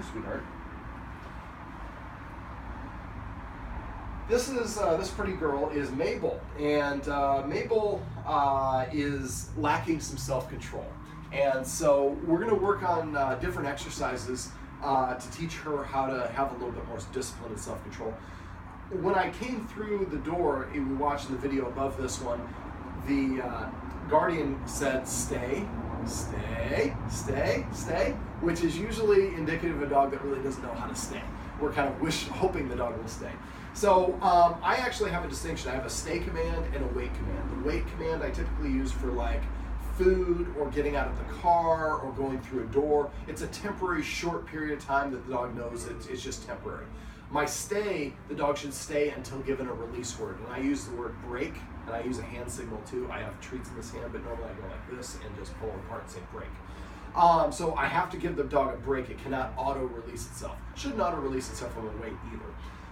there, sweetheart. This pretty girl is Mabel, and Mabel is lacking some self-control. And so we're going to work on different exercises to teach her how to have a little bit more discipline and self-control. When I came through the door, and we watched the video above this one, the guardian said, stay, stay, stay, stay, which is usually indicative of a dog that really doesn't know how to stay. We're kind of hoping the dog will stay. So I actually have a distinction. I have a stay command and a wait command. The wait command I typically use for like food or getting out of the car or going through a door. It's a temporary short period of time that the dog knows it's just temporary. My stay, the dog should stay until given a release word. And I use the word break, and I use a hand signal too. I have treats in this hand, but normally I go like this and just pull it apart and say break. So I have to give the dog a break. It cannot auto-release itself. Shouldn't auto-release itself on the wait either.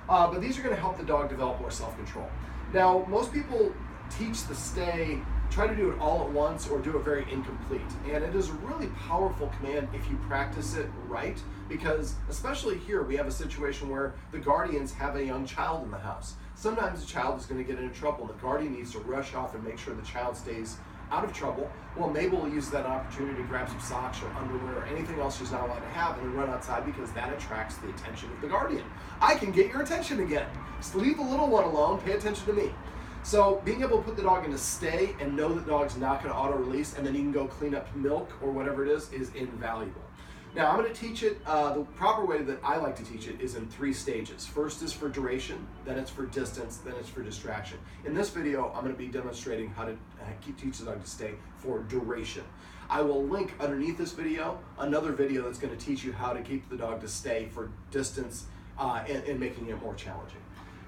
But these are going to help the dog develop more self-control. Now, most people teach the stay, try to do it all at once or do it very incomplete. And it is a really powerful command if you practice it right, because especially here we have a situation where the guardians have a young child in the house. Sometimes the child is going to get into trouble and the guardian needs to rush off and make sure the child stays out of trouble. Well, Mabel will use that opportunity to grab some socks or underwear or anything else she's not allowed to have and then run outside because that attracts the attention of the guardian. I can get your attention again. Just leave the little one alone, pay attention to me. So being able to put the dog into stay and know that the dog's not going to auto-release and then you can go clean up milk or whatever it is invaluable. Now I'm going to teach it, the proper way that I like to teach it is in 3 stages. First is for duration, then it's for distance, then it's for distraction. In this video, I'm going to be demonstrating how to teach the dog to stay for duration. I will link underneath this video another video that's going to teach you how to keep the dog to stay for distance and making it more challenging.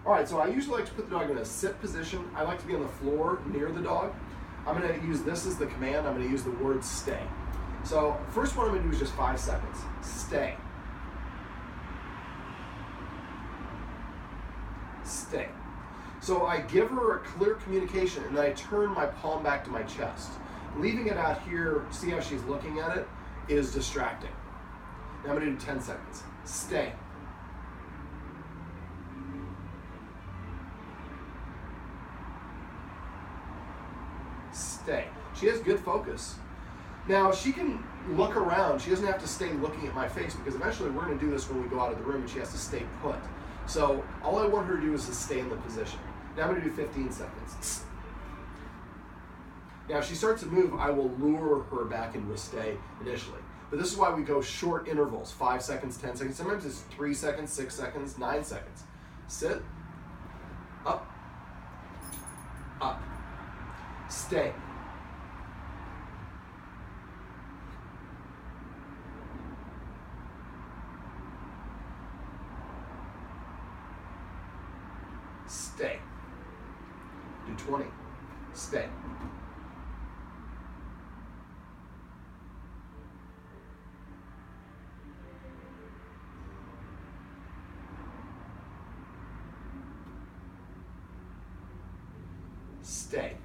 All right, so I usually like to put the dog in a sit position. I like to be on the floor near the dog. I'm going to use this as the command. I'm going to use the word stay. So first one I'm going to do is just 5 seconds. Stay. Stay. So I give her a clear communication and then I turn my palm back to my chest. Leaving it out here, see how she's looking at it, is distracting. Now I'm going to do 10 seconds. Stay. Stay. She has good focus. Now she can look around. She doesn't have to stay looking at my face because eventually we're going to do this when we go out of the room and she has to stay put. So all I want her to do is to stay in the position. Now I'm going to do 15 seconds. Now if she starts to move, I will lure her back into a stay initially. But this is why we go short intervals, 5 seconds, 10 seconds. Sometimes it's 3 seconds, 6 seconds, 9 seconds. Sit, up, up, stay. Stay. Do 20. Stay. Stay.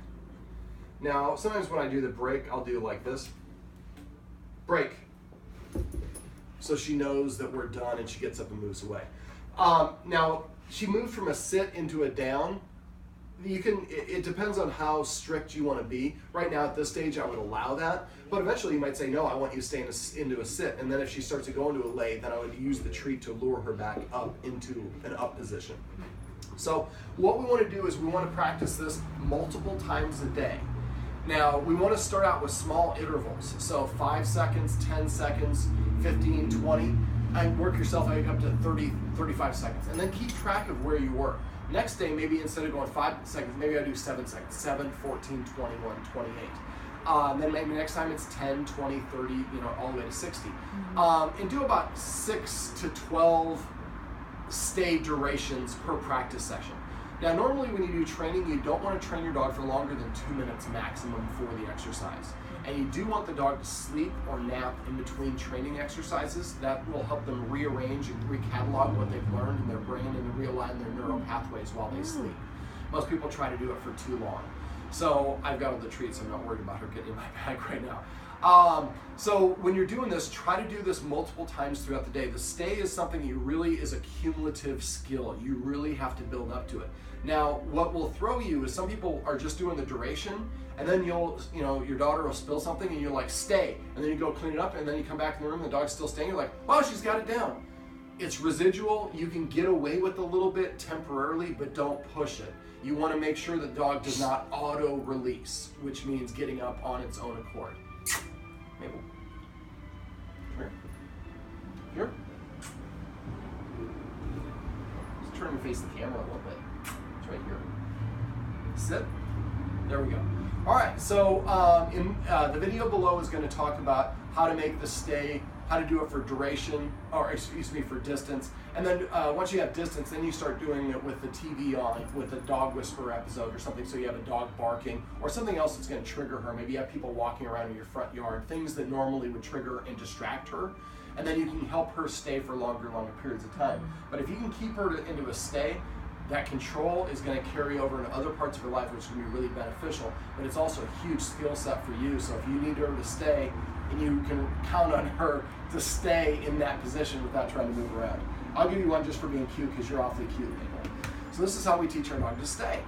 Now, sometimes when I do the break, I'll do like this. Break. So she knows that we're done and she gets up and moves away. Now, she moved from a sit into a down. It depends on how strict you want to be. Right now at this stage I would allow that, but eventually you might say, no, I want you to stay into a sit, and then if she starts to go into a lay, then I would use the treat to lure her back up into an up position. So what we want to do is we want to practice this multiple times a day. Now we want to start out with small intervals, so 5 seconds, 10 seconds, 15, 20, and work yourself up to 30, 35 seconds, and then keep track of where you were. Next day, maybe instead of going 5 seconds, maybe I do 7 seconds, 7, 14, 21, 28. Then maybe next time it's 10, 20, 30, all the way to 60. And do about 6 to 12 stay durations per practice session. Now, normally when you do training, you don't want to train your dog for longer than 2 minutes maximum for the exercise. And you do want the dog to sleep or nap in between training exercises. That will help them rearrange and recatalog what they've learned in their brain and realign their neural pathways while they sleep. Most people try to do it for too long. So I've got all the treats, so I'm not worried about her getting in my bag right now. So when you're doing this, try to do this multiple times throughout the day. The stay is something you really is a cumulative skill. You really have to build up to it. Now, what will throw you is some people are just doing the duration, and then your daughter will spill something, and you're like, stay, and then you go clean it up, and then you come back in the room, and the dog's still staying. You're like, wow, she's got it down. It's residual. You can get away with a little bit temporarily, but don't push it. You want to make sure the dog does not auto-release, which means getting up on its own accord. Mabel, come here. Here. Just turn and face the camera a little bit. It's right here. Sit. There we go. All right, so in the video below is going to talk about how to make the stay, how to do it for duration, or excuse me, for distance. And then once you have distance, then you start doing it with the TV on, with a dog whisperer episode or something, so you have a dog barking or something else that's going to trigger her. Maybe you have people walking around in your front yard, things that normally would trigger and distract her. And then you can help her stay for longer periods of time. But if you can keep her into a stay, that control is going to carry over into other parts of her life, which is going to be really beneficial. But it's also a huge skill set for you. So if you need her to stay, and you can count on her to stay in that position without trying to move around. I'll give you one just for being cute, because you're awfully cute, Mabel. So this is how we teach our dog to stay.